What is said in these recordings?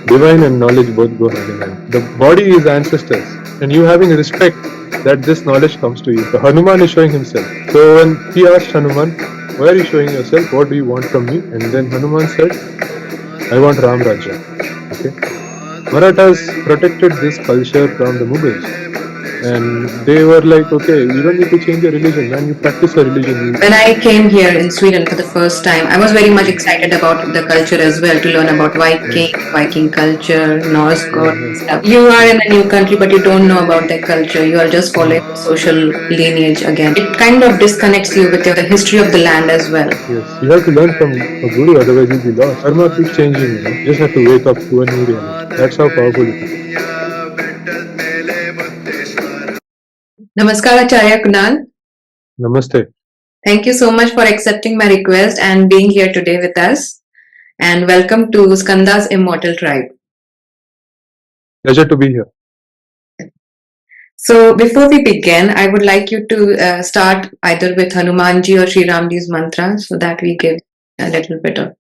Divine and knowledge both go hand in hand. The body is ancestors, and you having respect that this knowledge comes to you. So Hanuman is showing himself. So when he asked Hanuman, why are you showing yourself? What do you want from me? And then Hanuman said, I want Ram Rajya. Okay. Marathas protected this culture from the Mughals. And they were like, okay, you don't need to change your religion, man. You practice your religion. When I came here in Sweden for the first time, I was very much excited about the culture as well, to learn about Viking culture, Norse god stuff. You are in a new country, but you don't know about their culture. You are just following the social lineage again. It kind of disconnects you with the history of the land as well. Yes, you have to learn from a guru, otherwise you'll be lost. Karma keeps changing, You just have to wake up to a new reality. That's how powerful it is. Namaskar, Acharya Kunal. Namaste. Thank you so much for accepting my request and being here today with us. And welcome to Skanda's Immortal Tribe. Pleasure to be here. So before we begin, I would like you to start either with Hanumanji or Sri Ramji's mantra so that we give a little bit of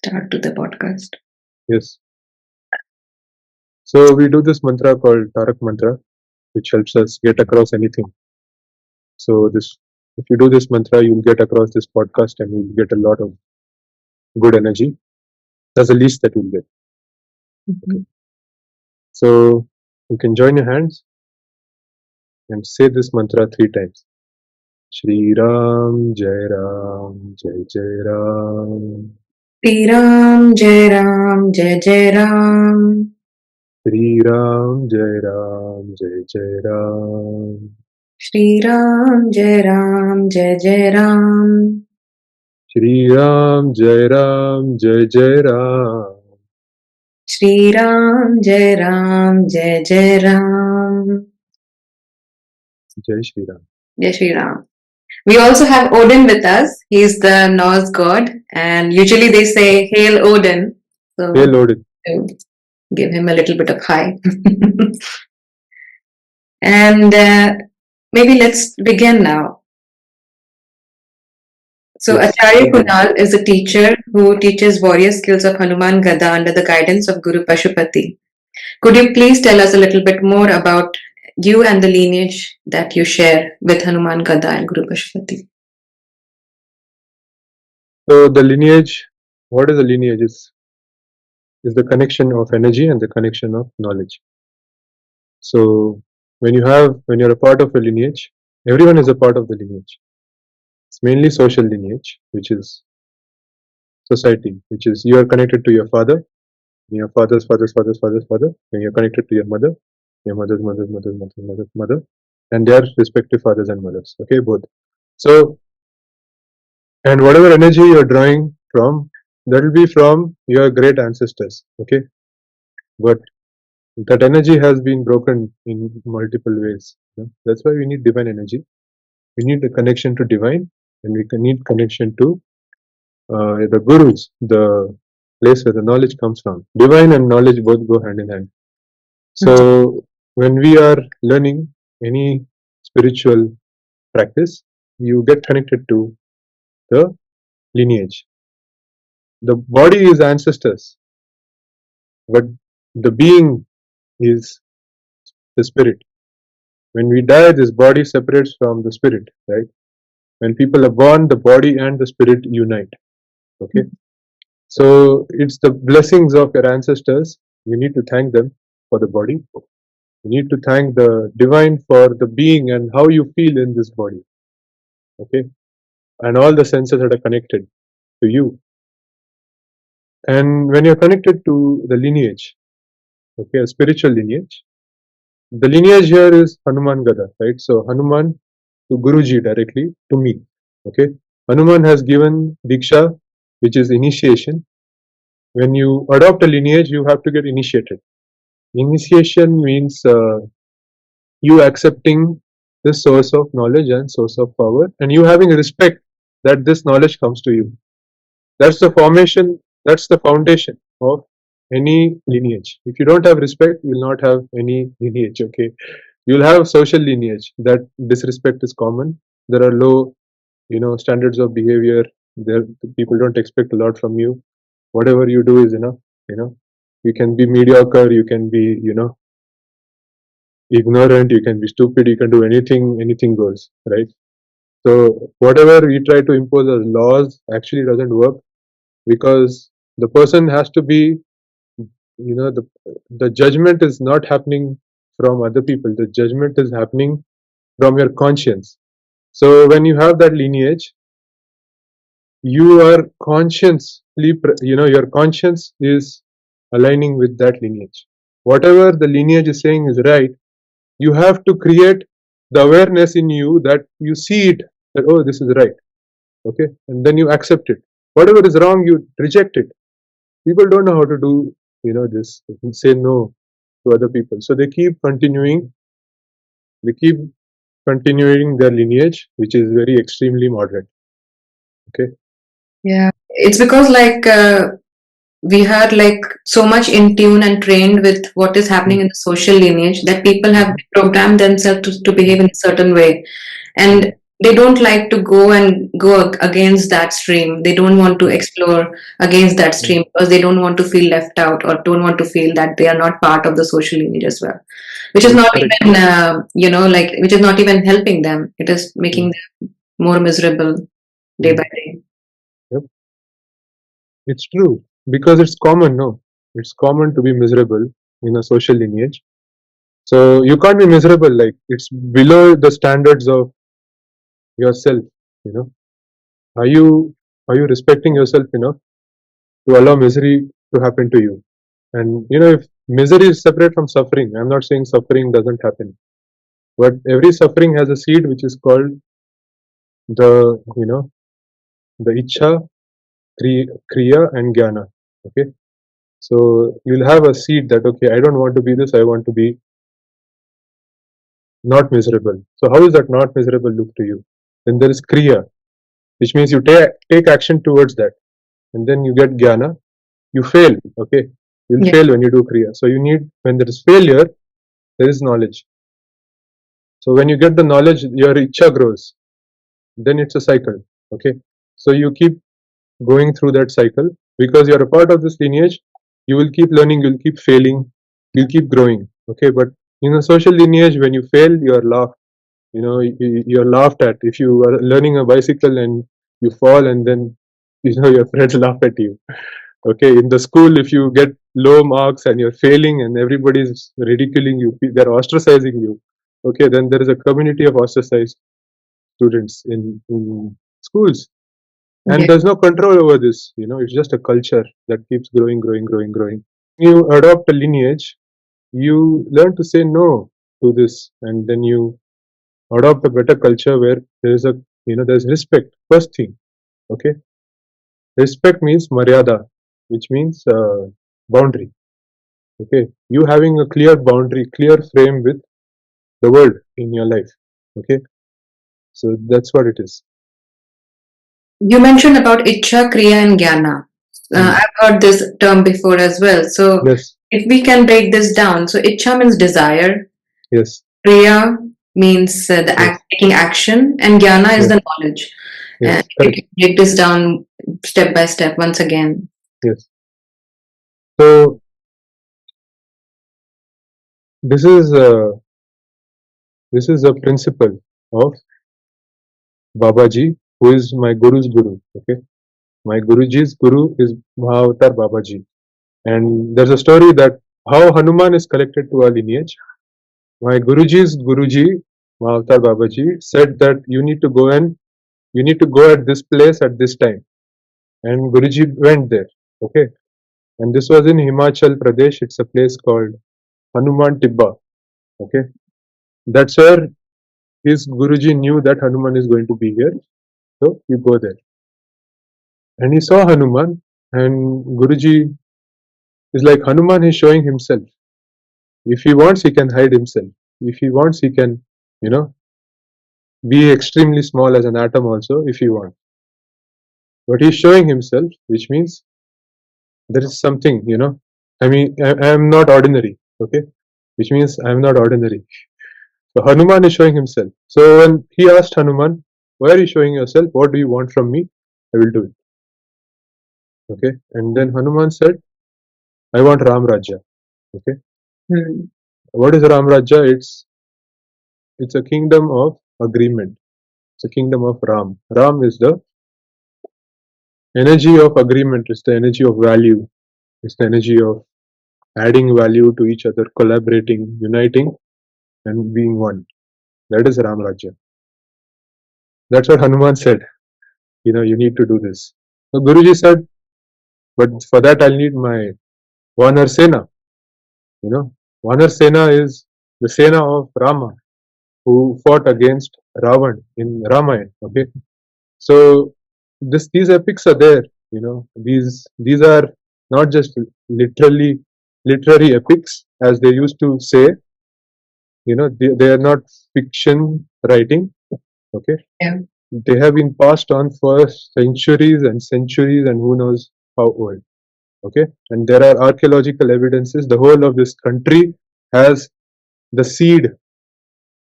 start to the podcast. Yes. So we do this mantra called Tarak Mantra, which helps us get across anything. So if you do this mantra, you'll get across this podcast and you'll get a lot of good energy. That's the least that you'll get. Okay. So you can join your hands and say this mantra 3 times. Shri Ram, Jai Ram, Jai Jai Ram. Shri Ram, Jai Ram, Jai Jai Ram. Shri Ram, Jai Ram, Jai Jai Ram. Shri Ram, Jai Ram, Jai Jai Ram. Shri Ram, Jai Ram, Jai Jai Ram. Shri Ram, Jai Ram, Jai Jai Ram. Jai Shri Ram. Jai Shri Ram. We also have Odin with us. He's the Norse god, and usually they say "Hail Odin." So Hail Odin. Give him a little bit of hi. And maybe let's begin now. So Yes. Acharya Kunal is a teacher who teaches warrior skills of Hanuman Gada under the guidance of Guru Pashupati. Could you please tell us a little bit more about you and the lineage that you share with Hanuman Gada and Guru Pashupati? So the lineage, what is the lineage? Is the connection of energy and the connection of knowledge. So when you're a part of a lineage, everyone is a part of the lineage. It's mainly social lineage, which is society, which is you are connected to your father, your father's father, and you're connected to your mother, your mother, and their respective fathers and mothers. Okay, both. So, and whatever energy you're drawing from, that will be from your great ancestors. Okay, but that energy has been broken in multiple ways. That's why we need divine energy. We need a connection to divine, and we need connection to the gurus, the place where the knowledge comes from. Divine and knowledge both go hand in hand. So when we are learning any spiritual practice, you get connected to the lineage. The body is ancestors, but the being is the spirit. When we die, this body separates from the spirit, right? When people are born, the body and the spirit unite. Okay. So it's the blessings of your ancestors. You need to thank them for the body. You need to thank the divine for the being and how you feel in this body. Okay. And all the senses that are connected to you. And when you're connected to the lineage, okay, a spiritual lineage, the lineage here is Hanuman Gada, right? So Hanuman to Guruji directly to me. Okay. Hanuman has given Diksha, which is initiation. When you adopt a lineage, you have to get initiated. Initiation means you accepting this source of knowledge and source of power, and you having respect that this knowledge comes to you. That's the formation, that's the foundation of any lineage. If you don't have respect, you'll not have any lineage. Okay, you'll have social lineage that disrespect is common. There are low, standards of behavior. There, people don't expect a lot from you. Whatever you do is enough. You can be mediocre, you can be, ignorant, you can be stupid, you can do anything, anything goes, right? So whatever we try to impose as laws actually doesn't work, because the person has to be, the judgment is not happening from other people. The judgment is happening from your conscience. So when you have that lineage, you are consciously, your conscience is aligning with that lineage. Whatever the lineage is saying is right, you have to create the awareness in you that you see it, that, oh, this is right. Okay. And then you accept it. Whatever is wrong, you reject it. People don't know how to do, this, say no to other people. So they keep continuing their lineage, which is very extremely moderate. Okay. Yeah, it's because we are like so much in tune and trained with what is happening Mm. in the social lineage that people have Mm. programmed themselves to behave in a certain way, Mm. and they don't like to go against that stream. They don't want to Mm. explore against that Mm. stream because they don't want to feel left out or don't want to feel that they are not part of the social lineage as well, which is That's not correct. even which is not even helping them. It is making Mm. them more miserable day by Mm. day. Yep. It's true, because it's common, no? It's common to be miserable in a social lineage. So you can't be miserable, like it's below the standards of yourself, you know. Are you are you respecting yourself enough to allow misery to happen to you? And if misery is separate from suffering, I'm not saying suffering doesn't happen, but every suffering has a seed which is called the Icha, Kriya, and Gyana. Okay, so you'll have a seed that, okay, I don't want to be this, I want to be not miserable. So how is that not miserable look to you? Then there is Kriya, which means you take action towards that, and then you get Gyana. You fail. Okay, you'll Yeah. fail when you do Kriya. So when there is failure, there is knowledge. So when you get the knowledge, your Icha grows. Then it's a cycle. Okay, so you keep going through that cycle, because you're a part of this lineage. You will keep learning, you'll keep failing, you'll keep growing. Okay, but in a social lineage, when you fail, you're laughed. You're laughed at. If you are learning a bicycle and you fall, and then your friends laugh at you. Okay, in the school, if you get low marks and you're failing and everybody's ridiculing you, they're ostracizing you. Okay, then there is a community of ostracized students in schools, and Yeah. there's no control over this. It's just a culture that keeps growing, growing, growing, growing. You adopt a lineage, you learn to say no to this, and then you adopt a better culture where there's respect. First thing. Okay, respect means maryada, which means boundary. Okay, you having a clear boundary, clear frame with the world in your life. Okay, so that's what it is. You mentioned about Icha, Kriya, and Gyana. Mm. I've heard this term before as well. So, Yes. if we can break this down, so Icha means desire, Yes. Kriya means Yes. taking action, and Gyana is Yes. the knowledge. Yes. If you Correct. can break this down step by step once again. Yes. So this is uh, this is a principle of Babaji, who is my guru's guru. Okay, my guruji's guru is Mahavatar Babaji, and there's a story that how Hanuman is connected to our lineage. My guruji's guruji, Mahavatar Babaji, said that you need to go at this place at this time, and Guruji went there. Okay, and this was in Himachal Pradesh. It's a place called Hanuman Tibba. Okay, that's where his Guruji knew that Hanuman is going to be here. So you go there, and he saw Hanuman, and Guruji is like, Hanuman is showing himself. If he wants, he can hide himself. If he wants, he can, you know, be extremely small as an atom also, if he wants. But he's showing himself, which means there is something, I mean, I am not ordinary. Okay, which means I am not ordinary. So Hanuman is showing himself. So when he asked Hanuman, why are you showing yourself? What do you want from me? I will do it. Okay. And then Hanuman said, I want Ram Rajya. Okay. Hmm. What is Ram Rajya? It's a kingdom of agreement. It's a kingdom of Ram. Ram is the energy of agreement. It's the energy of value. It's the energy of adding value to each other, collaborating, uniting, and being one. That is Ram Rajya. That's what Hanuman said. You need to do this. So Guruji said, but for that I'll need my Vanar Sena. Vanar Sena is the Sena of Rama who fought against Ravan in Ramayana. Okay, so these epics are there. These are not just literally literary epics as they used to say. They are not fiction writing. Okay, Yeah. they have been passed on for centuries and centuries and who knows how old. Okay, and there are archaeological evidences. The whole of this country has the seed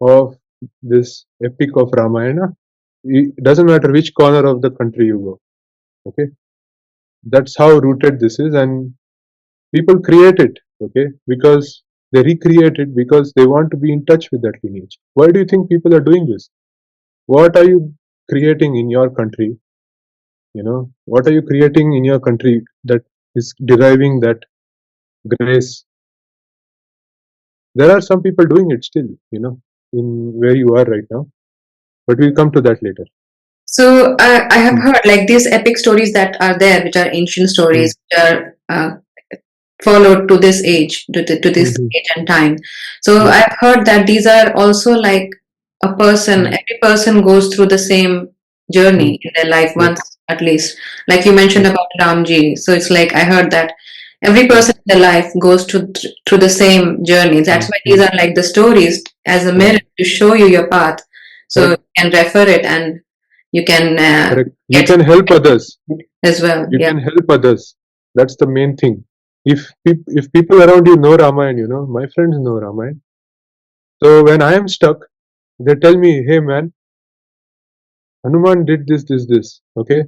of this epic of Ramayana. It doesn't matter which corner of the country you go. Okay, that's how rooted this is, and people create it. Okay, because they recreate it because they want to be in touch with that lineage. Why do you think people are doing this? What are you creating in your country? What are you creating in your country that is deriving that grace? There are some people doing it still, in where you are right now, but we'll come to that later. So I have Hmm. heard like these epic stories that are there, which are ancient Hmm. stories, which are followed to this age, to this Hmm. age and time. So Hmm. I've heard that these are also like a person, Hmm. every person goes through the same Hmm. journey in their life Yes. once at least. Like you mentioned Yes. about Ramji. So it's like I heard that every Hmm. person in their life goes through the same journey. Hmm. That's why these Hmm. are like the stories as a Hmm. mirror to show you your path. So you Correct. can refer it and you can Correct. You get can help others. as well. You Yeah. can help others. That's the main thing. If people around you know Ramayana, my friends know Ramayana. So when I am stuck, they tell me, "Hey man, Hanuman did this, this, this." Okay.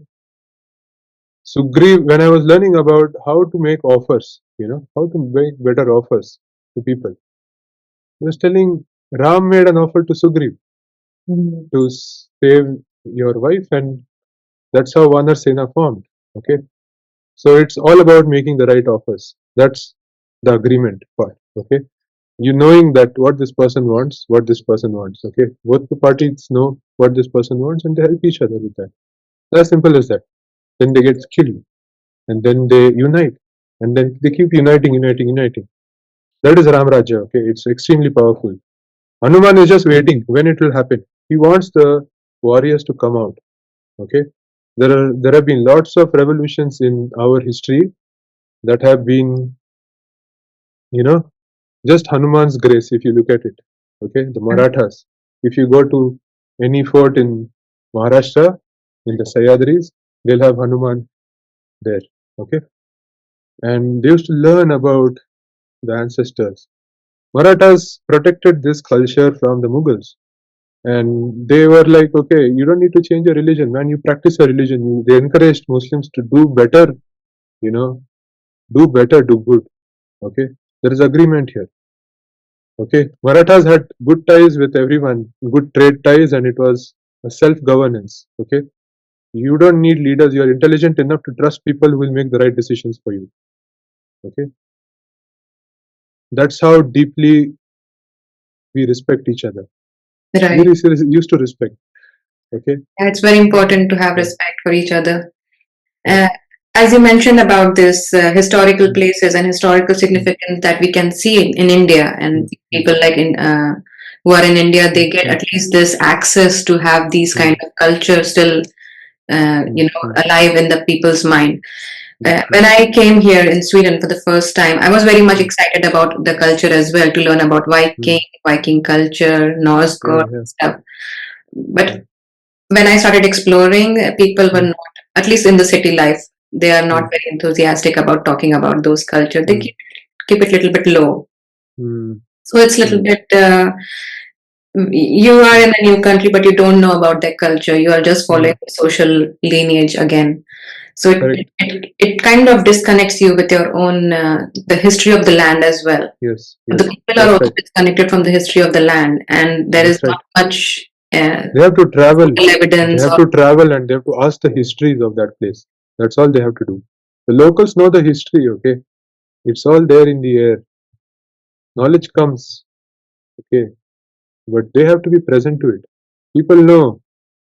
Sugriv, when I was learning about how to make offers, how to make better offers to people, he was telling Ram made an offer to Sugriv Mhm. to save your wife, and that's how Vanar Sena formed. Okay, so it's all about making the right offers. That's the agreement part. Okay, you knowing that what this person wants, what this person wants. Okay, both the parties know what this person wants, and they help each other with that. As simple as that. Then they get killed, and then they unite, and then they keep uniting, uniting, uniting. That is Ram Rajya. Okay, it's extremely powerful. Hanuman is just waiting when it will happen. He wants the warriors to come out. Okay, there have been lots of revolutions in our history that have been, you know, just Hanuman's grace. If you look at it, okay, the Marathas. If you go to any fort in Maharashtra, in the Sayadris, they'll have Hanuman there. Okay, and they used to learn about the ancestors. Marathas protected this culture from the Mughals. And they were like, okay, you don't need to change your religion, man. You practice your religion. They encouraged Muslims to do better, you know, do better, do good. Okay, there is agreement here. Okay, Marathas had good ties with everyone, good trade ties, and it was a self-governance. Okay, you don't need leaders. You are intelligent enough to trust people who will make the right decisions for you. Okay, that's how deeply we respect each other. We Right. used to respect. Okay. Yeah, it's very important to have Yeah. respect for each other. Uh, Correct. as you mentioned about this historical Mm. places and historical Mm. significance that we can see in India, and Mm. Mm. people like in who are in India, Mm. they get Mm. at least this access to have these kind Mm. of culture still, Mm. Mm. alive in the people's mind. Mm. When I came here in Sweden for the first time, I was very much Mm. excited about the culture as well to learn about Mm. Viking culture, Norse Yeah. god Yeah. stuff. But Mm. when I started exploring, people were Mm. not, at least in the city life, they are not Mm. very enthusiastic about talking about those culture. They Mm. keep it a little bit low. Mm. So it's a little Mm. bit, you are Mm. in a new country, but you don't know about their culture. You are just following Mm. the social lineage again. So Correct. it kind of disconnects you with your own the history of the land as well. Yes, The yes, people are that's also right. disconnected from the history of the land, and there is That's right. not much They have to travel. physical They evidence have or to travel and they have to ask the histories of that place. That's all they have to do. The locals know the history, okay? It's all there in the air. Knowledge comes, okay? But they have to be present to it. People know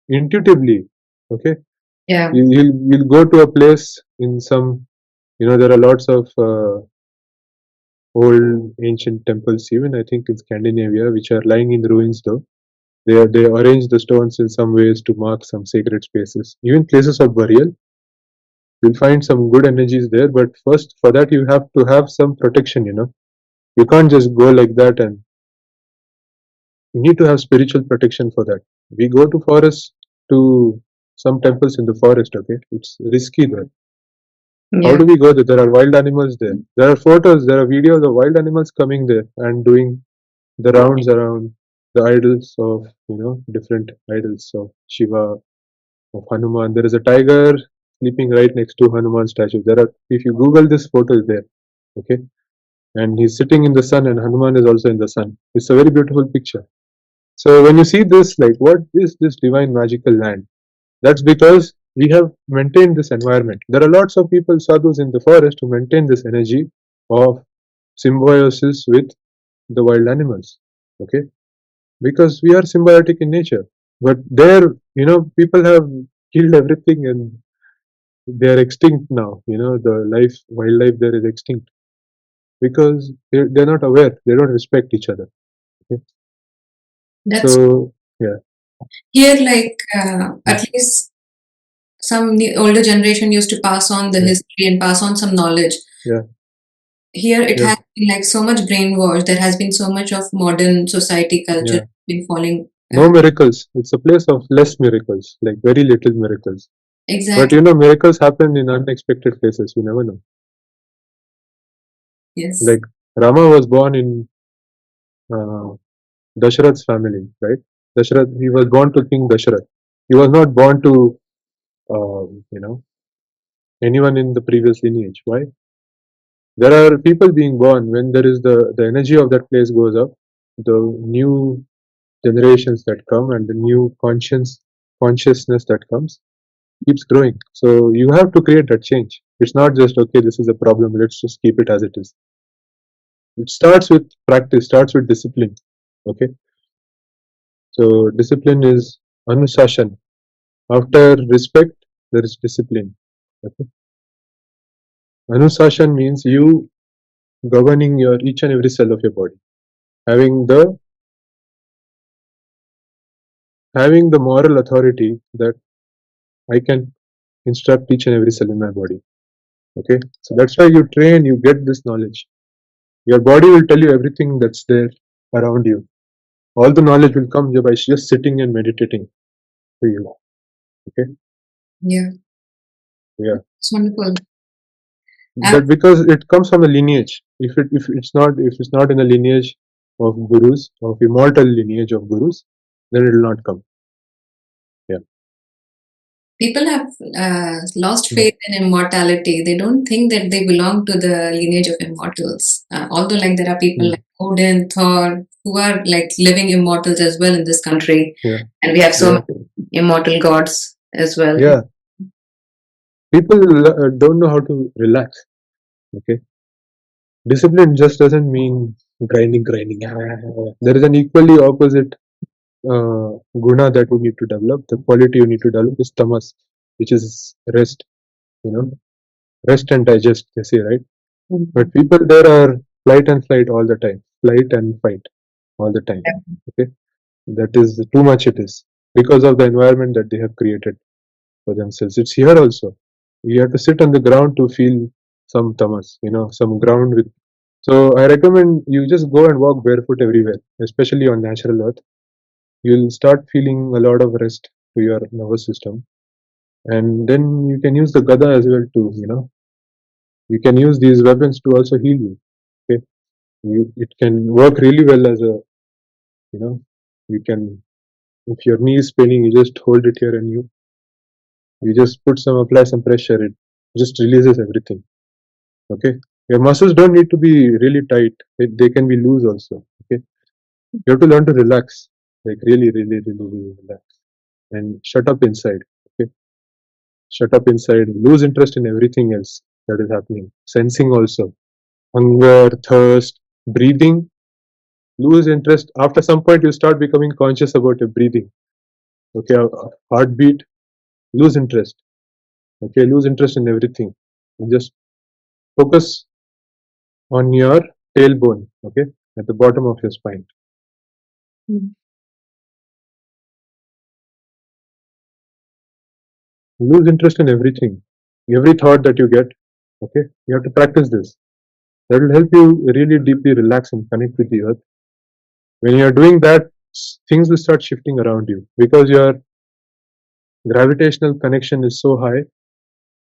intuitively, okay? yeah. You'll go to a place in some, there are lots of old ancient temples, even I think in Scandinavia, which are lying in ruins though. They arrange the stones in some ways to mark some sacred spaces. Even places of burial, you'll find some good energies there. But first, for that, you have to have some protection. You can't just go like that, and you need to have spiritual protection for that. We go to forest to some temples in the forest. Okay, it's risky there. How Yeah. do we go there? There are wild animals there. There are photos, there are videos of wild animals coming there and doing the rounds around the idols of different idols of Shiva, of Hanuman. There is a tiger sleeping right next to Hanuman statue. If you Google this photo, is there, okay, and he's sitting in the sun, and Hanuman is also in the sun. It's a very beautiful picture. So when you see this, like, what is this divine magical land? That's because we have maintained this environment. There are lots of people, sadhus in the forest, who maintain this energy of symbiosis with the wild animals. Okay, because we are symbiotic in nature. But there, people have killed everything and they are extinct now. The wildlife there is extinct because they're not aware. They don't respect each other. Okay? That's So yeah, here, like mm, at least some older generation used to pass on the yeah, history and pass on some knowledge. yeah, Here it yeah, has been like so much brainwash. There has been so much of modern society culture yeah. been falling. No miracles. It's a place of less miracles, like very little miracles. But Exactly. miracles happen in unexpected places. You never know. Yes. Like Rama was born in uh, Dasharath's family, right? Dasharath, he was born to King Dasharath. He was not born to, anyone in the previous lineage. Why? There are people being born when there is the energy of that place goes up. The new generations that come and the new consciousness that comes keeps growing. So you have to create that change. It's not just okay. This is a problem. Let's just keep it as it is. It starts with practice. Starts with discipline. Okay. So discipline is anusashan. After respect, there is discipline. Okay? Anusashan means you governing your each and every cell of your body, having the having the moral authority that I can instruct each and every cell in my body. Okay, so that's why you train, you get this knowledge. Your body will tell you everything that's there around you. All the knowledge will come by just sitting and meditating to you. Okay, Yeah. yeah, It's wonderful. that because it comes from a lineage. If it's not in a lineage of gurus, of immortal lineage of gurus, then it will not come. Yeah. People have lost Mm. faith in immortality. They don't think that they belong to the lineage of immortals. Although, like, there are people Mm. like Odin, Thor, who are like living immortals as well in this country, Yeah. and we have so Yeah. many immortal gods as well. Yeah. People don't know how to relax. Okay, discipline just doesn't mean grinding, grinding. There is an equally opposite guna that we need to develop. The quality you need to develop is tamas, which is rest. You know, rest and digest. They say, right? But people there are flight and flight all the time, flight and fight all the time. Okay, that is too much. It is because of the environment that they have created for themselves. It's here also. You have to sit on the ground to feel some tamas. Some ground with. So I recommend you just go and walk barefoot everywhere, especially on natural earth. You'll start feeling a lot of rest to your nervous system, and then you can use the gada as well to, you can use these weapons to also heal you. Okay, it can work really well as a, you know, you can, if your knee is paining, you just hold it here and you just apply some pressure. It just releases everything. Okay, your muscles don't need to be really tight; they can be loose also. Okay, you have to learn to relax, like really relax, and shut up inside. Okay, shut up inside, lose interest in everything else that is happening. Sensing also, hunger, thirst, breathing, lose interest. After some point, you start becoming conscious about your breathing. Okay, heartbeat, lose interest. Okay, lose interest in everything. And just focus on your tailbone. Okay, at the bottom of your spine. Mm. Lose interest in everything, every thought that you get. Okay, you have to practice this. That will help you really deeply relax and connect with the earth. When you are doing that, things will start shifting around you because your gravitational connection is so high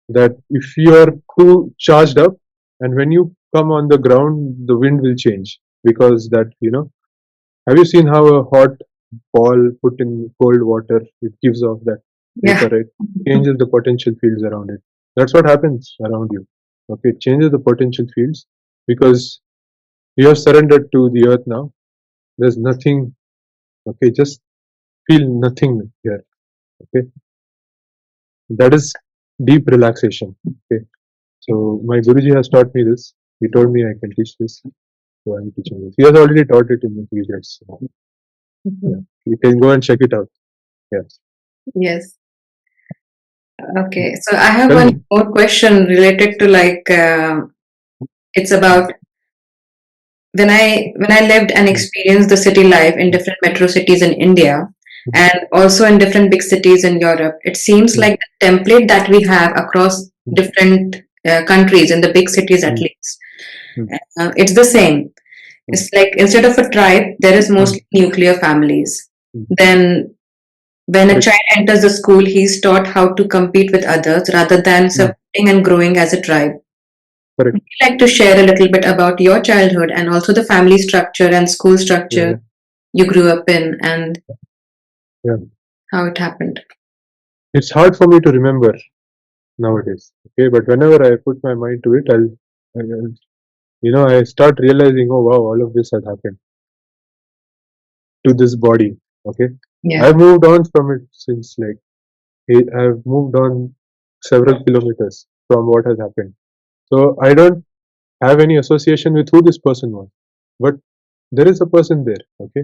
that if you are too charged up, and when you come on the ground, the wind will change because that, have you seen how a hot ball put in cold water, it gives off that Yeah. vapor, right? Changes the potential fields around it. That's what happens around you. Okay, it changes the potential fields because you have surrendered to the earth now. There's nothing. Okay, just feel nothing here. Okay, that is deep relaxation. Okay, so my Guruji has taught me this. He told me I can teach this, so I'm teaching this. He has already taught it in the videos. So, yeah, you can go and check it out. Yeah, Yes. Okay. So I have tell one me. more question related to like it's about when I lived and Mm, experienced the city life in different metro cities in India mm, and also in different big cities in Europe, it seems mm, like the template that we have across mm, different countries in the big cities at mm, least, mm, it's the same. mm, It's like instead of a tribe, there is mm, mostly nuclear families. mm. Then when a Correct. child enters the school, he's taught how to compete with others rather than Mm, supporting and growing as a tribe. correct. Would you like to share a little bit about your childhood and also the family structure and school Yeah, structure yeah, you grew up in and yeah. how it happened? It's hard for me to remember nowadays. Okay, but whenever I put my mind to it, I'll I start realizing, oh wow, all of this has happened to this body. Okay, Yeah. I've moved on from it since like I've moved on several kilometers from what has happened. So I don't have any association with who this person was, but there is a person there. Okay,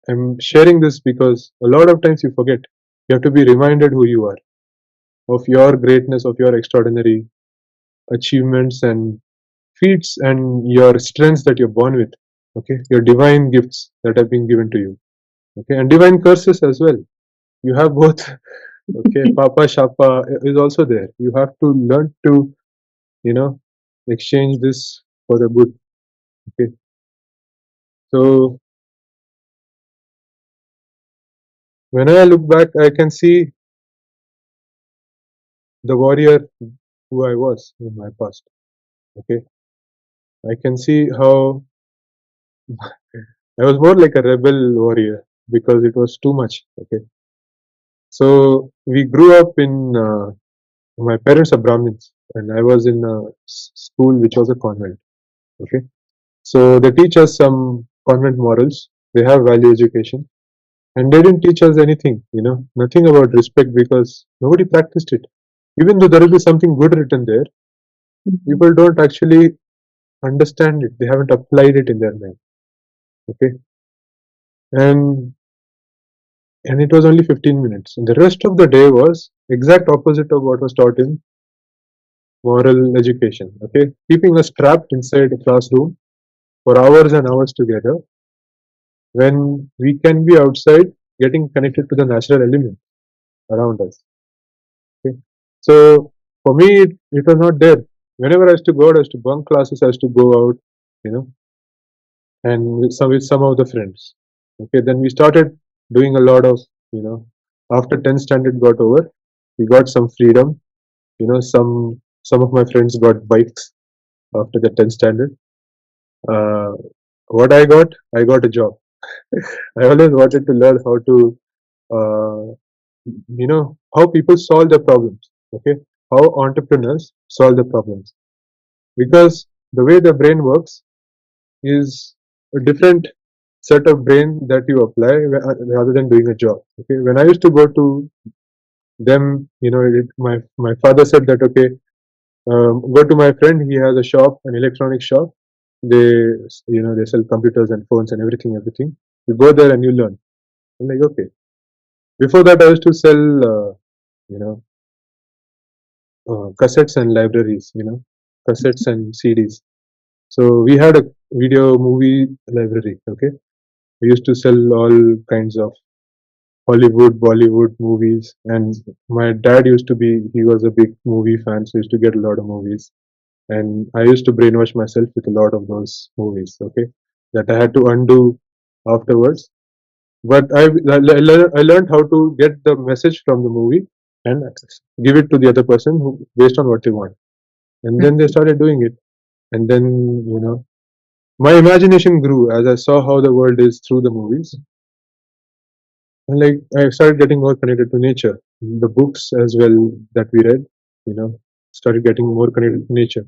I'm sharing this because a lot of times you forget. You have to be reminded who you are, of your greatness, of your extraordinary achievements and feats, and your strengths that you're born with. Okay, your divine gifts that have been given to you. Okay, and divine curses as well. You have both. Okay, Papa Shapa is also there. You have to learn to, you know, exchange this for the good. Okay, so when I look back, I can see the warrior who I was in my past. Okay, I can see how I was more like a rebel warrior because it was too much. Okay, so we grew up in. My parents are Brahmins, and I was in a school which was a convent. Okay, so they teach us some convent morals. They have value education, and they didn't teach us anything. Nothing about respect because nobody practiced it. Even though there will be something good written there, Mhm. people don't actually understand it. They haven't applied it in their mind. Okay, and and it was only 15 minutes. And the rest of the day was exact opposite of what was taught in moral education. Okay, keeping us trapped inside a classroom for hours and hours together when we can be outside getting connected to the natural element around us. Okay, so for me, it was not there. Whenever I used to go out, I used to bunk classes. I used to go out, you know, and with some of the friends. Okay, then we started doing a lot of, you know, after 10th standard got over, we got some freedom. Some of my friends got bikes after the 10th standard. Uh, what I got a job. I always wanted to learn how to, how people solve their problems. Okay, how entrepreneurs solve the problems, because the way the brain works is a different set of brain that you apply rather than doing a job. Okay, when I used to go to them, my father said that, okay, go to my friend. He has a shop, an electronic shop. They they sell computers and phones and everything. Everything. You go there and you learn. I'm like, okay. Before that, I used to sell you know cassettes and libraries. Cassettes and CDs. So we had a video movie library. Okay, we used to sell all kinds of Hollywood, Bollywood movies, and my dad used to be. He was a big movie fan, so he used to get a lot of movies, and I used to brainwash myself with a lot of those movies. Okay, that I had to undo afterwards. But I learned how to get the message from the movie and give it to the other person who based on what they want, and then they started doing it, and then my imagination grew as I saw how the world is through the movies, and like I started getting more connected to nature. The books as well that we read, you know, started getting more connected to nature.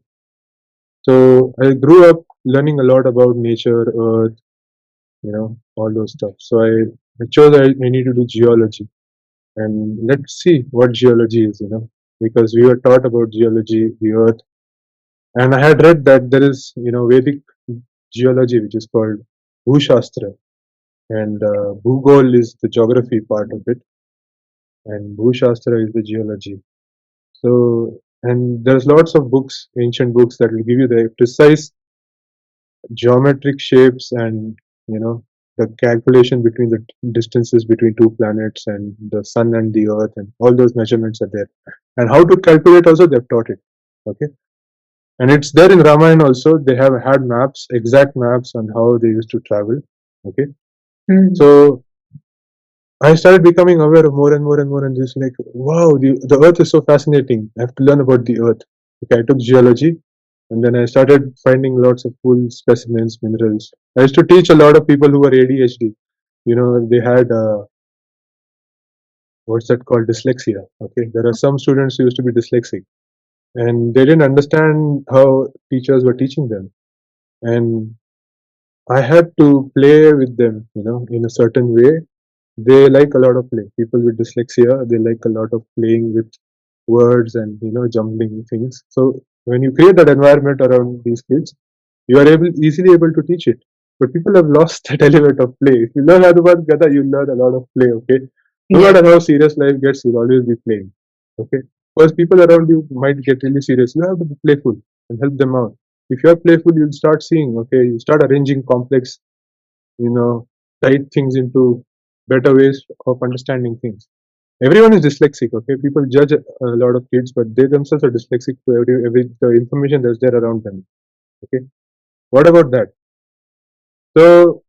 So I grew up learning a lot about nature, earth, all those stuff. So I chose I need to do geology, and let's see what geology is, because we were taught about geology, the earth, and I had read that there is, Vedic geology which is called Bhushastra, and Bhugol is the geography part of it, and Bhushastra is the geology. So, and there's lots of books, ancient books that will give you the precise geometric shapes and the calculation between the distances between two planets and the sun and the earth, and all those measurements are there, and how to calculate also they've taught it. Okay, and it's there in Ramayana also. They have had maps, exact maps on how they used to travel. Okay, so I started becoming aware of more and more and more, and just like, wow, the earth is so fascinating. I have to learn about the earth. Okay, I took geology, and then I started finding lots of cool specimens, minerals. I used to teach a lot of people who were ADHD. They had what's that called, dyslexia. Okay, there are some students who used to be dyslexic, and they didn't understand how teachers were teaching them, and I had to play with them, in a certain way. They like a lot of play. People with dyslexia, they like a lot of playing with words and jumbling things. So when you create that environment around these kids, you are easily able to teach it. But people have lost that element of play. If you learn Hanuman Gada, you learn a lot of play. Okay, no Yeah. matter how serious life gets, you'll always be playing. Okay, because people around you might get really serious. You have to be playful and help them out. If you are playful, you'll start seeing. Okay, you start arranging complex, you know, tight things into better ways of understanding things. Everyone is dyslexic. Okay, people judge a lot of kids, but they themselves are dyslexic to every the information that's there around them. Okay, what about that? So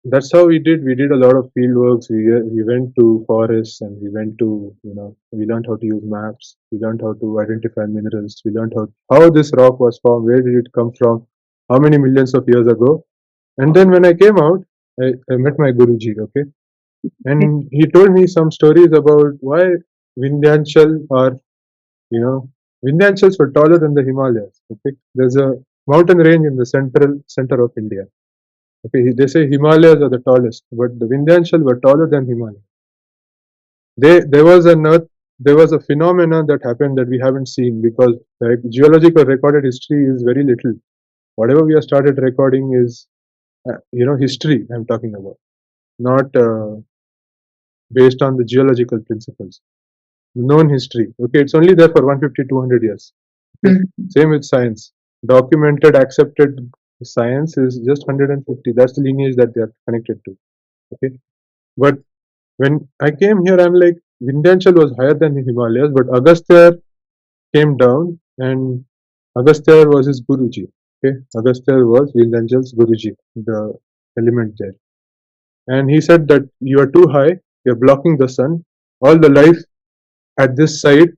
that's how we did. We did a lot of field works. We went to forests, and we went to we learned how to use maps. We learned how to identify minerals. We learned how this rock was formed. Where did it come from? How many millions of years ago? And then when I came out, I met my Guruji. Okay, and he told me some stories about why Vindhyanchal are you know Vindhyanchals were taller than the Himalayas. Okay, there's a mountain range in the central center of India. Okay, they say Himalayas are the tallest, but the Vindhyanchal were taller than Himalayas. There was an earth, there was a phenomena that happened that we haven't seen, because the geological recorded history is very little. Whatever we have started recording is, history. I'm talking about, not based on the geological principles. Known history. Okay, it's only there for 150, 200 years. Okay? Same with science. Documented, accepted science is just 150. That's the lineage that they are connected to. Okay, but when I came here, I'm like, Vindhyanchal was higher than the Himalayas, but Agastya came down, and Agastya was his Guruji. Okay, Agastya was Vindhyanchal's Guruji, the element there. And he said that you are too high, you're blocking the sun. All the life at this site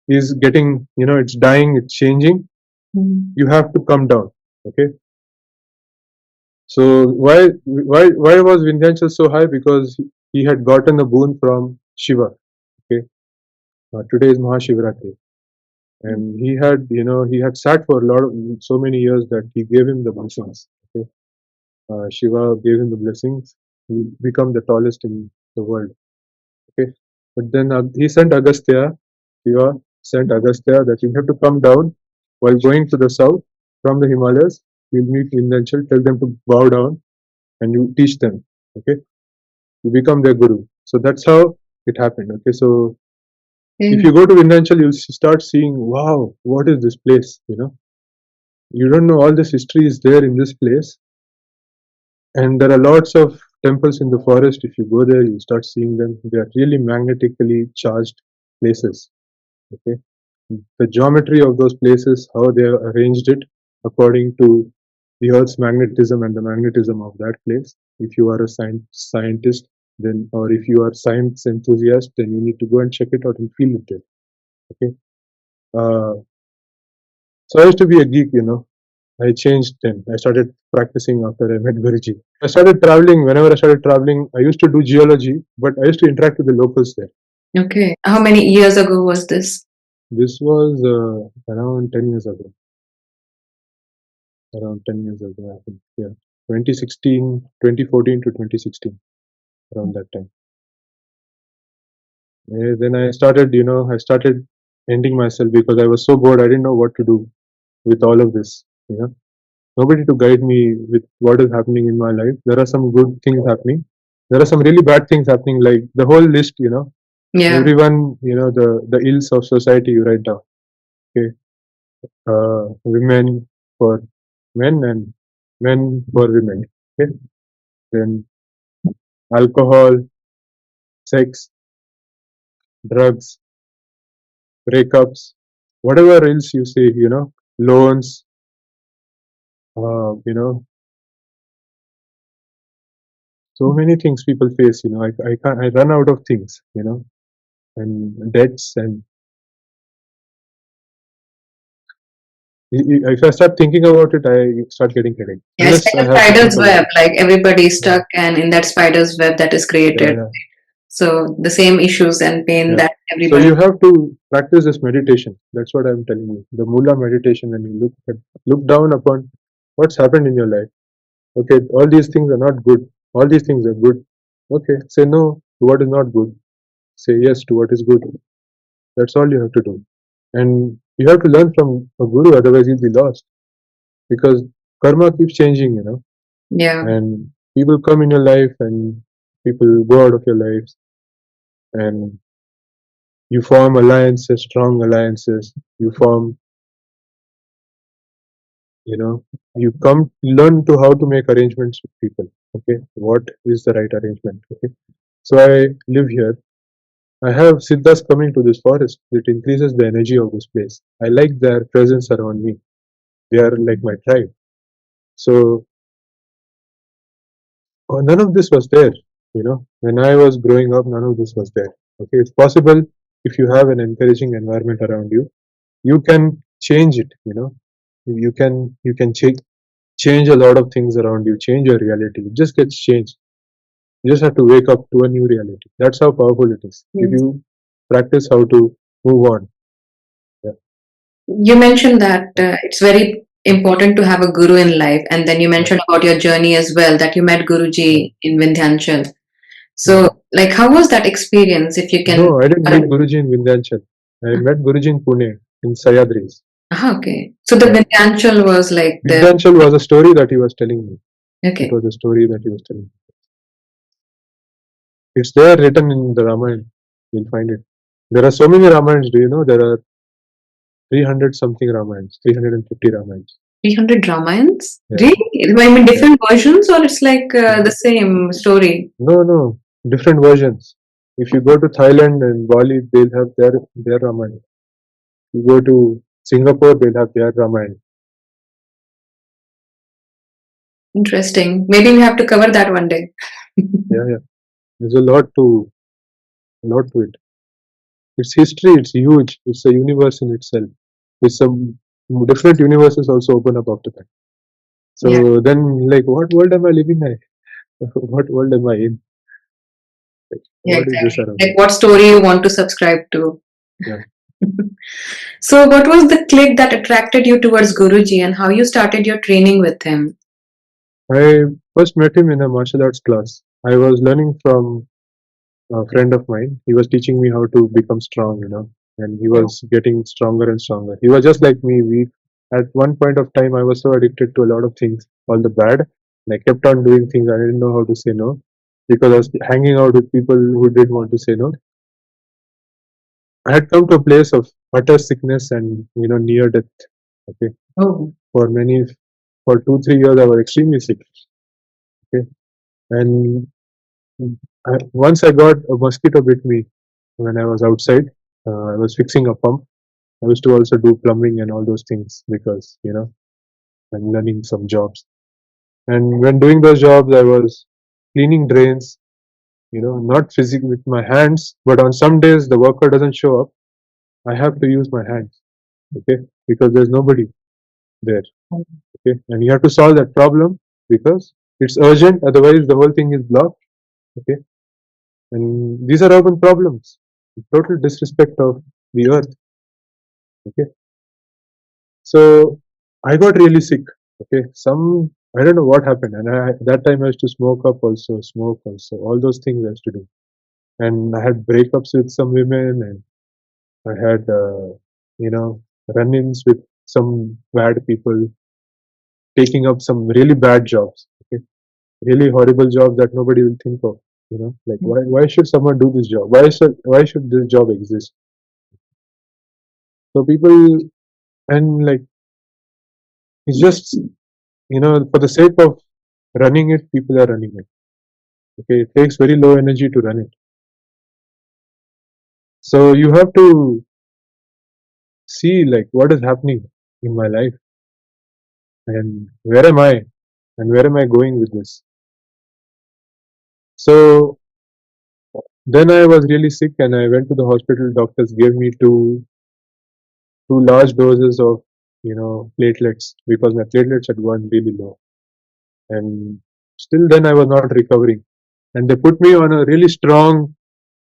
is getting, it's dying, it's changing. You have to come down. Okay. So why was Vindhyanchal so high? Because he had gotten a boon from Shiva. Okay. Today is Mahashivratri, and he had sat for so many years that he gave him the blessings. Okay? Shiva gave him the blessings. He become the tallest in the world. Okay, but then he sent Agastya. Shiva sent Agastya that you have to come down while going to the south from the Himalayas. You'll meet Vindhyanchal. Tell them to bow down, and you teach them. Okay, you become their guru. So that's how it happened. Okay, so if you go to Vindhyanchal, you'll start seeing, wow, what is this place? You don't know all this history is there in this place, and there are lots of temples in the forest. If you go there, you start seeing them. They are really magnetically charged places. Okay, the geometry of those places, how they have arranged it according to the Earth's magnetism and the magnetism of that place. If you are a scientist, then, or if you are science enthusiast, then you need to go and check it out and feel it there. Okay. So I used to be a geek. I changed then. I started practicing after I met Guruji. I started traveling. Whenever I started traveling, I used to do geology, but I used to interact with the locals there. Okay. How many years ago was this? This was around 10 years ago. Around 10 years ago, I think. Yeah. 2016, 2014 to 2016, around that time. Then I started ending myself because I was so bored. I didn't know what to do with all of this. Nobody to guide me with what is happening in my life. There are some good things happening. There are some really bad things happening. Like the whole list. Yeah. Everyone, the ills of society you write down. Okay, women for men and men for women. Okay, then alcohol, sex, drugs, breakups, whatever else you say. Loans. Uh, you know, so many things people face. I can't. I run out of things. And debts and if I start thinking about it, I start getting headache. Yeah, it's Unless like I a have to think spider's about web, it. like everybody's Yeah, stuck and in that spider's web that is yeah, created. yeah, So the same issues and pain yeah. that So everybody. you have to practice this meditation. That's what I'm telling you. The Mula meditation, when you look down upon what's happened in your life. Okay, all these things are not good. All these things are good. Okay, say no to what is not good. Say yes to what is good. That's all you have to do. And you have to learn from a guru, otherwise you'll be lost. Because karma keeps changing. Yeah. And people come in your life and people go out of your lives, and you form alliances, strong alliances. You form, you know, you come learn to how to make arrangements with people. Okay, what is the right arrangement? Okay, so I live here. I have siddhas coming to this forest. It increases the energy of this place. I like their presence around me. They are like my tribe. So none of this was there. When I was growing up, none of this was there. Okay, it's possible if you have an encouraging environment around you, you can change it. You can change a lot of things around you, change your reality. It just gets changed. You just have to wake up to a new reality. That's how powerful it is. If you practice how to move on. Yeah. You mentioned that it's very important to have a guru in life, and then you Yeah. mentioned about your journey as well that you met Yeah. Guruji in Vindhyanchal. Yeah. So, like, how was that experience? If you can. No, I didn't meet Guruji in Vindhyanchal. I met Guruji in Pune, in Sayadris. Okay. So the Yeah. Vindhyanchal was like the. Vindhyanchal was a story that he was telling me. It Okay. was a story that he was telling me. It's there written in the Ramayana. You'll find it. There are so many Ramayans. Do you know there are 300 something Ramayans, 350 Ramayans. 300 Ramayans? Yeah. Really? I mean, Yeah. different versions, or it's like the same story? No, no, different versions. If you go to Thailand and Bali, they'll have their Ramayana. You go to Singapore, they'll have their Ramayana. Interesting. Maybe we have to cover that one day. Yeah, yeah. There's a lot to it. It's history. It's huge. It's a universe in itself. It's some different universes also open up after that. Yeah. So then, like, what world am I living in? What world am I in? Like, Yeah, what is this exactly. around Like me? what story you want to subscribe to. Yeah. So, what was the click that attracted you towards Guruji and how you started your training with him? I first met him in a martial arts class. I was learning from a friend of mine. He was teaching me how to become strong, and he was getting stronger and stronger. He was just like me. At one point of time, I was so addicted to a lot of things, all the bad, and I kept on doing things I didn't know how to say no because I was hanging out with people who didn't want to say no. I had come to a place of utter sickness and near death. Okay, Oh. for many, for 2 3 years, I was extremely sick. Okay, and once I got a mosquito bit me when I was outside. I was fixing a pump. I used to also do plumbing and all those things because I'm learning some jobs. And when doing those jobs, I was cleaning drains. Not physically with my hands, but on some days the worker doesn't show up. I have to use my hands. Okay, because there's nobody there. Okay, and you have to solve that problem because it's urgent. Otherwise, the whole thing is blocked. Okay, and these are urban problems. Total disrespect of the earth. Okay, so I got really sick. Okay, I don't know what happened, and that time I used to smoke also, all those things I used to do, and I had breakups with some women, and I had run-ins with some bad people, taking up some really bad jobs. Okay, really horrible jobs that nobody will think of. Like why should someone do this job? Why should this job exist? So people and like it's just for the sake of running it, people are running it. Okay, it takes very low energy to run it. So you have to see like what is happening in my life and where am I and where am I going with this. So then I was really sick and I went to the hospital. Doctors gave me two large doses of platelets because my platelets had gone really low, and still then I was not recovering. And they put me on a really strong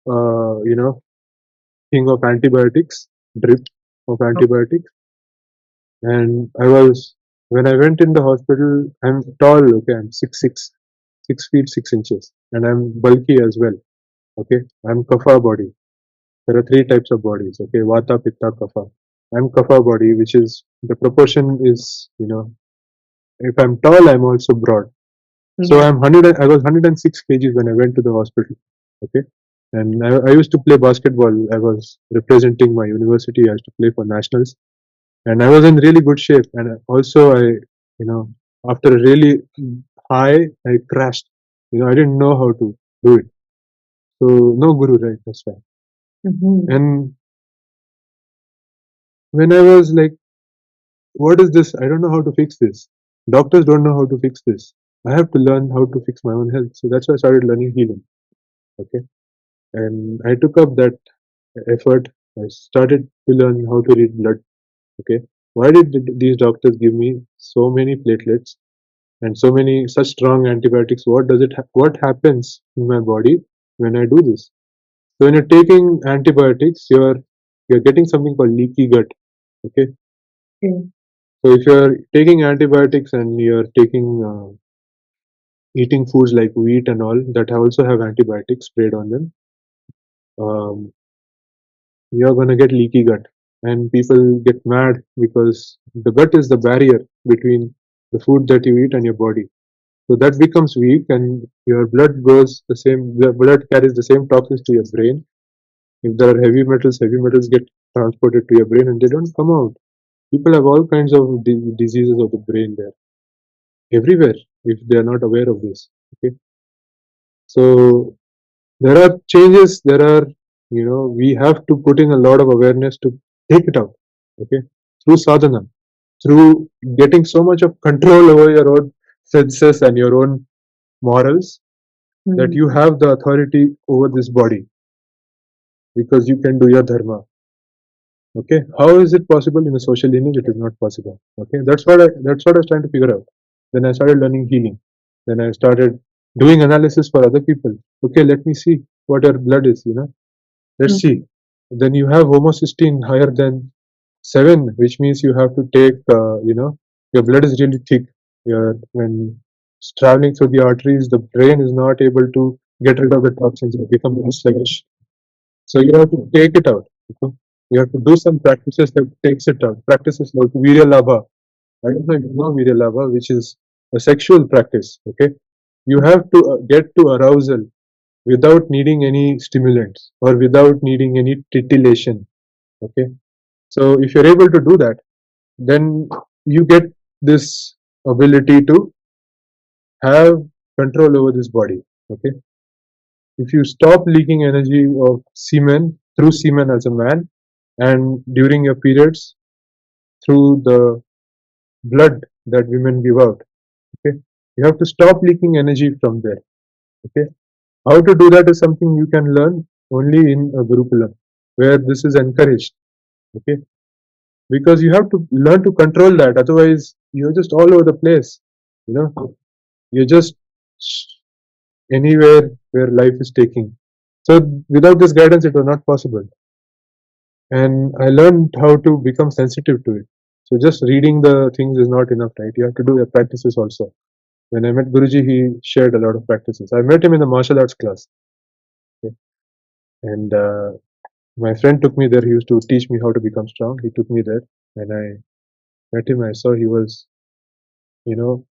uh, you know thing of antibiotics, drip of antibiotics. And when I went in the hospital, I'm tall, okay, I'm 6'6", 6 feet 6 inches, and I'm bulky as well. Okay, I'm kapha body. There are three types of bodies. Okay, vata, pitta, kapha. I'm kapha body, which is the proportion is if I'm tall, I'm also broad. So Yeah. I was 106 kgs when I went to the hospital. Okay, and I used to play basketball. I was representing my university. I used to play for nationals, and I was in really good shape. And also, after a really high, I crashed. I didn't know how to do it. So no guru, right? That's why. And when I was like, what is this? I don't know how to fix this. Doctors don't know how to fix this. I have to learn how to fix my own health. So that's why I started learning healing. Okay, and I took up that effort. I started to learn how to read blood. Okay, why did these doctors give me so many platelets and so many such strong antibiotics? What happens in my body when I do this? So when you're taking antibiotics, you're getting something called leaky gut. Okay, so if you're taking antibiotics and you're taking eating foods like wheat and all that also have antibiotics sprayed on them, um, you're gonna get leaky gut, and people get mad because the gut is the barrier between the food that you eat and your body. So that becomes weak, and your blood goes the same. The blood carries the same toxins to your brain. If there are heavy metals get transported to your brain, and they don't come out. People have all kinds of diseases of the brain there everywhere if they are not aware of this. Okay, so there are changes. We have to put in a lot of awareness to take it out. Okay, through sadhana, through getting so much of control over your own senses and your own morals that you have the authority over this body because you can do your dharma. Okay, how is it possible in a social lineage? It is not possible. Okay, that's what I was trying to figure out. Then I started learning healing. Then I started doing analysis for other people. Okay, let me see what your blood is. Let's see. then you have homocysteine higher than 7, which means you have to take, your blood is really thick. When it's traveling through the arteries, the brain is not able to get rid of the toxins. It becomes more sluggish. So you have to take it out. Okay? You have to do some practices that takes it out. Practices like Virya Labha. I don't know if you know Virya Labha, which is a sexual practice. Okay, you have to get to arousal without needing any stimulants or without needing any titillation. Okay, so if you're able to do that, then you get this ability to have control over this body. Okay, if you stop leaking energy of semen through semen as a man, and during your periods through the blood that women give out, okay, you have to stop leaking energy from there. Okay, how to do that is something you can learn only in a gurukulam where this is encouraged. Okay, because you have to learn to control that, otherwise you're just all over the place. You know, you're just anywhere where life is taking. So without this guidance it was not possible, and I learned how to become sensitive to it. So just reading the things is not enough, right? You have to do the practices also. When I met Guruji, he shared a lot of practices. I met him in the martial arts class. Okay? And my friend took me there. He used to teach me how to become strong. He took me there, and I met him. I saw he was, you know,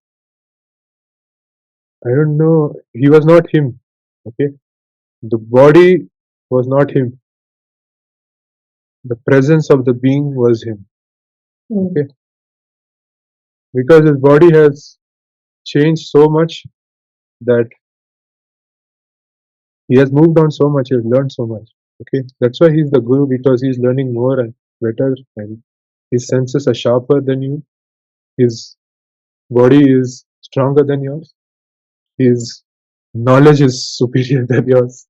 I don't know, he was not him. Okay, the body was not him. The presence of the being was him. Okay, because his body has changed so much that he has moved on so much. He has learned so much. Okay, that's why he's the guru, because he's learning more and better, and his senses are sharper than you. His body is stronger than yours. His knowledge is superior than yours.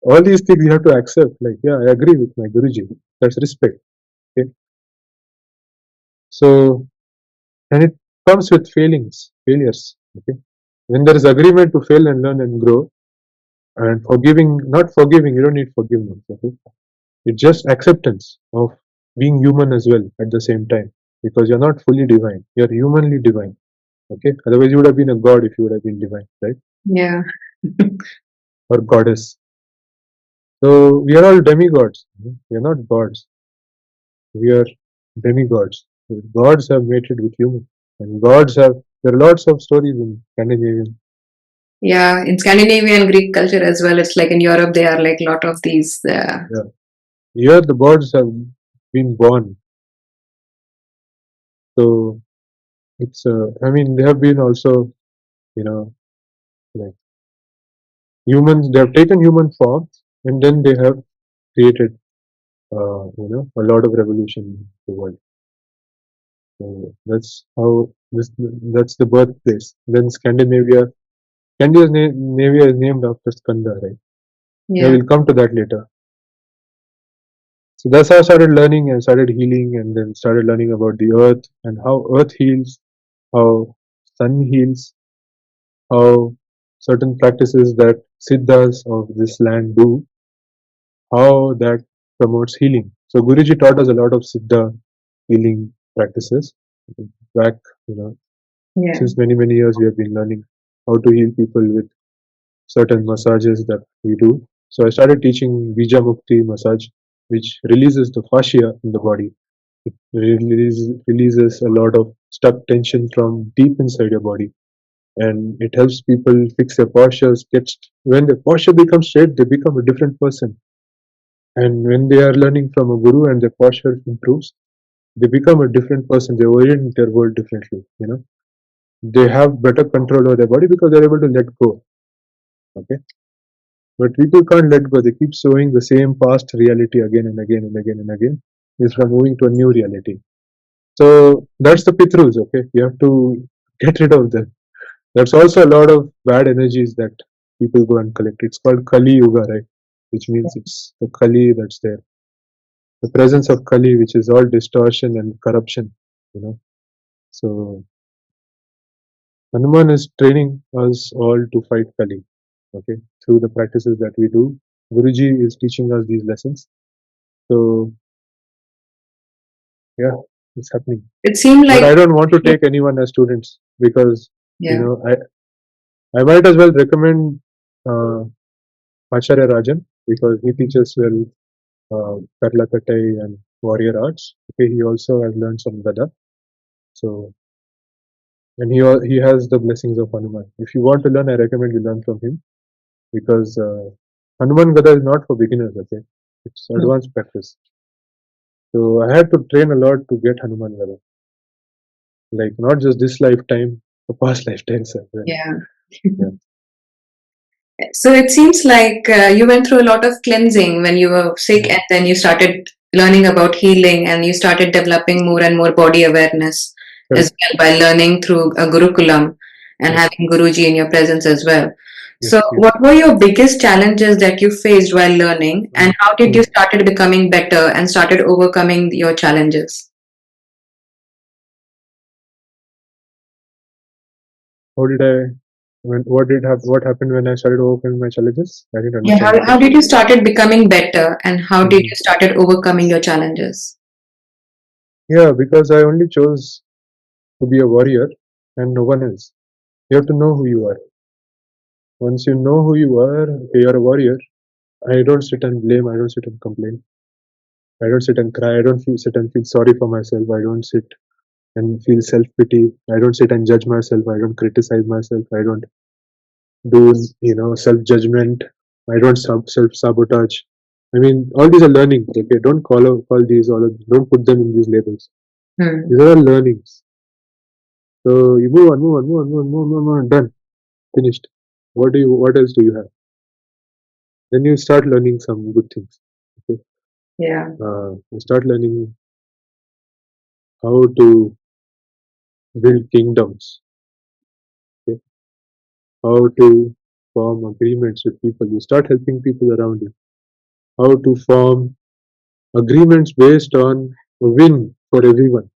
All these things you have to accept. Like, yeah, I agree with my Guruji. That's respect. Okay. So, and it comes with failures. Okay. When there is agreement to fail and learn and grow, and forgiving, not forgiving, you don't need forgiveness. Okay. It's just acceptance of being human as well at the same time, because you're not fully divine. You're humanly divine. Okay. Otherwise, you would have been a god if you would have been divine, right? Yeah. Or goddess. So we are all demigods. We are not gods. We are demigods. Gods have mated with humans, and gods have. There are lots of stories in Scandinavian. Yeah, in Scandinavian Greek culture as well, it's like in Europe, there are like a lot of these. Yeah, here the gods have been born. So it's. I mean, they have been also. You know, like humans. They have taken human form, and then they have created. A lot of revolution in the world. So that's how this. That's the birthplace. Then Scandinavia is named after Skanda, right? Yeah, Yeah. we'll come to that later. So that's how I started learning and started healing, and then started learning about the earth and how earth heals, how sun heals, how certain practices that siddhas of this land do, how that promotes healing. So Guruji taught us a lot of siddha healing practices. Back, you know, Yeah. since many years we have been learning how to heal people with certain massages that we do. So I started teaching Bija Mukti massage, which releases the fascia in the body. It releases a lot of stuck tension from deep inside your body, and it helps people fix their postures. When the posture becomes straight, they become a different person. And when they are learning from a guru and their posture improves, they become a different person. They orient their world differently. They have better control over their body because they're able to let go. Okay. But people can't let go. They keep showing the same past reality again and again and again and again. Instead of moving to a new reality. So that's the Pitrus, okay? You have to get rid of them. There's also a lot of bad energies that people go and collect. It's called Kali Yuga, right? Which means it's the Kali that's there. The presence of Kali, which is all distortion and corruption, you know. So Hanuman is training us all to fight Kali, okay? Through the practices that we do. Guruji is teaching us these lessons. So yeah, it's happening. It seemed But like, I don't want to take anyone as students because yeah, I might as well recommend uh, Acharya Rajan because he teaches well Karlakatai and warrior arts. Okay, he also has learned some Gada. So and he has the blessings of Hanuman. If you want to learn, I recommend you learn from him because Hanuman Gada is not for beginners. Okay, it's advanced practice. So I had to train a lot to get Hanuman Gada, like not just this lifetime, the past lifetimes as well. yeah. Yeah. So it seems like you went through a lot of cleansing when you were sick, and then you started learning about healing, and you started developing more and more body awareness as Correct. well by learning through a Gurukulam and Yes. having Guruji in your presence as well. Yes. So, Yes. what were your biggest challenges that you faced while learning, and Mm, how did you mm. started becoming better and started overcoming your challenges? How did I? What happened when I started overcoming my challenges? I didn't Yeah, understand the how did question. you started becoming better, and how did Mhm. you started overcoming your challenges? Yeah, because I only chose to be a warrior and no one else. You have to know who you are. Once you know who you are, okay, you're a warrior. I don't sit and blame. I don't sit and complain. I don't sit and cry. I don't sit and feel sorry for myself. I don't sit and feel self pity. I don't sit and judge myself. I don't criticize myself. I don't do self judgment. I don't self sabotage. I mean, all these are learnings. Okay, don't call these all. Don't put them in these labels. Hmm. These are all learnings. So you move on, move on, move on, move on, move on, move on. Done, finished. What else do you have? Then you start learning some good things. Okay, Yeah. you start learning how to build kingdoms. Okay, how to form agreements with people. You start helping people around you. How to form agreements based on a win for everyone.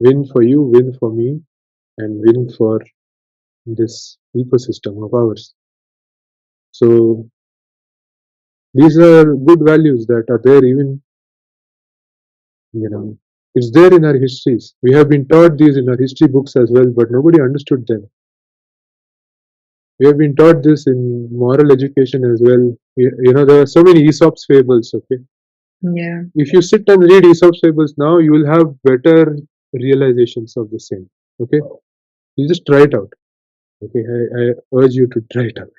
Win for you, win for me, and win for this ecosystem of ours. So these are good values that are there even, it's there in our histories. We have been taught these in our history books as well, but nobody understood them. We have been taught this in moral education as well. There are so many Aesop's fables, okay? Yeah. If you sit and read Aesop's fables now, you will have better realizations of the same, okay? You just try it out. Okay, I urge you to try it out.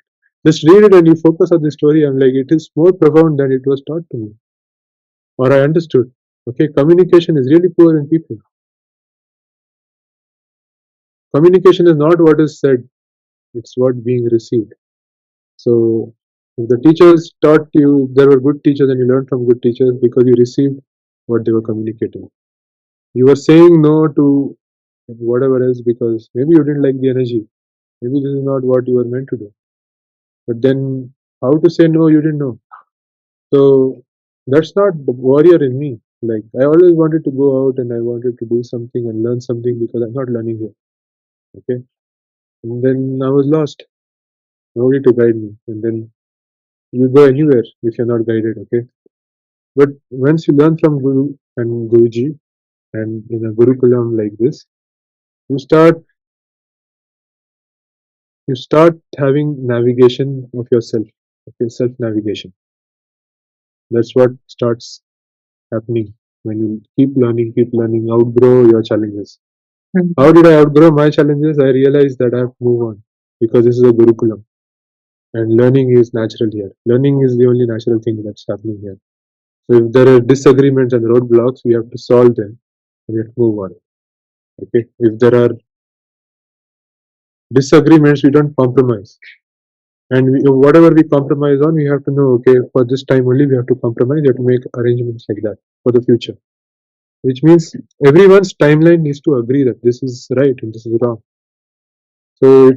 Just read it and you focus on the story. I'm like, it is more profound than it was taught to me, or I understood. Okay, communication is really poor in people. Communication is not what is said; it's what being received. So, if the teachers taught you, there were good teachers, and you learned from good teachers because you received what they were communicating. You were saying no to whatever else because maybe you didn't like the energy. Maybe this is not what you were meant to do. But then, how to say no, you didn't know. So that's not the warrior in me. Like I always wanted to go out and I wanted to do something and learn something because I'm not learning here. Okay. And then I was lost. Nobody to guide me. And then you go anywhere if you're not guided, okay? But once you learn from Guru and Guruji and in a Gurukulam like this, you start you start having navigation of yourself, okay, self navigation. That's what starts happening when you keep learning, outgrow your challenges. How Mhm. did I outgrow my challenges? I realized that I have to move on because this is a Gurukulam and learning is natural here. Learning is the only natural thing that's happening here. So if there are disagreements and roadblocks, we have to solve them and we have to move on. Okay. If there are disagreements, we don't compromise. And whatever we compromise on, we have to know, okay, for this time only we have to compromise, we have to make arrangements like that for the future. Which means everyone's timeline needs to agree that this is right and this is wrong. So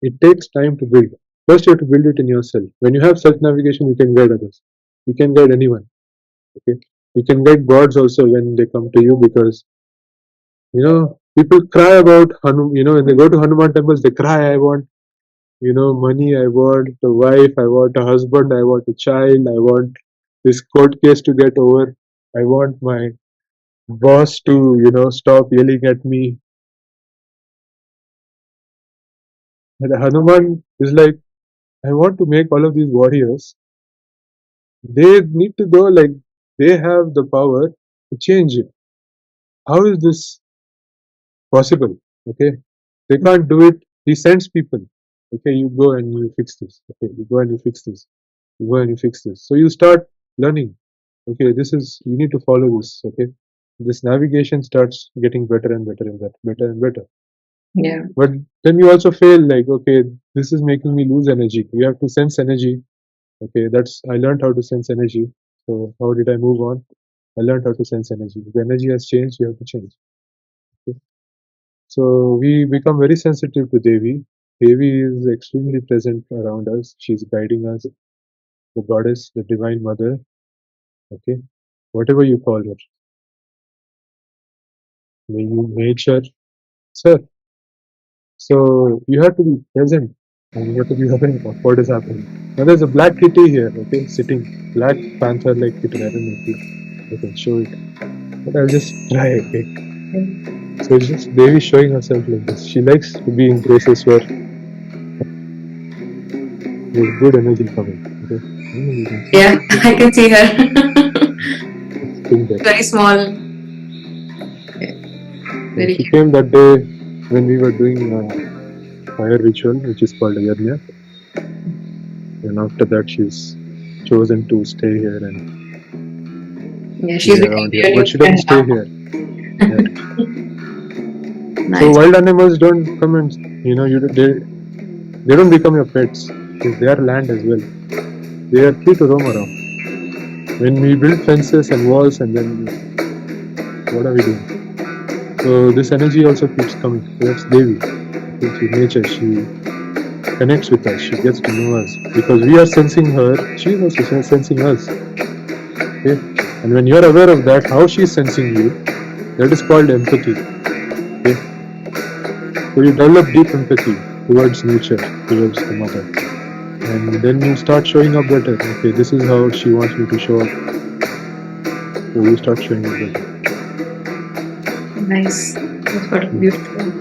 it takes time to build. First, you have to build it in yourself. When you have self navigation, you can guide others. You can guide anyone. Okay, you can guide gods also when they come to you because people cry about Hanuman. When they go to Hanuman temples, they cry. I want money. I want a wife. I want a husband. I want a child. I want this court case to get over. I want my boss to, stop yelling at me. And Hanuman is like, I want to make all of these warriors. They need to go like they have the power to change it. How is this possible? Okay, they can't do it. He sends people. Okay, you go and you fix this. Okay, you go and you fix this. You go and you fix this. So you start learning. Okay, this is you need to follow this. Okay, this navigation starts getting better and better and better and better. Yeah. But then you also feel like, okay, this is making me lose energy. You have to sense energy. Okay, that's I learned how to sense energy. So how did I move on? I learned how to sense energy. The energy has changed. You have to change. Okay. So we become very sensitive to Devi. Devi is extremely present around us. She's guiding us. The goddess, the divine mother. Okay, whatever you call her. May you nature, sir. So you have to be present and you have to be aware of what is happening. Now there's a black kitty here, okay, sitting, black panther like kitty. I don't know if I can show it, but I'll just try, okay. So it's just Devi showing herself like this. She likes to be in places where there's good energy coming, okay. Yeah, I can see her. There. Very small. Very she came that day when we were doing fire ritual, which is called a yajna. And after that, she's chosen to stay here and she's around here. But she doesn't stay here. Yeah. Nice. So wild animals don't come and they don't become your pets. It's their land as well. They are free to roam around. When we build fences and walls, and then what are we doing? So this energy also keeps coming. So that's Devi. She's nature. She connects with us. She gets to know us because we are sensing her. She is also sensing us. Okay, and when you are aware of that, how she is sensing you, that is called empathy. Okay, so you develop deep empathy towards nature, towards the mother, and then you start showing up better. Okay, this is how she wants me to show up. So you start showing up better. Nice. That's what beautiful.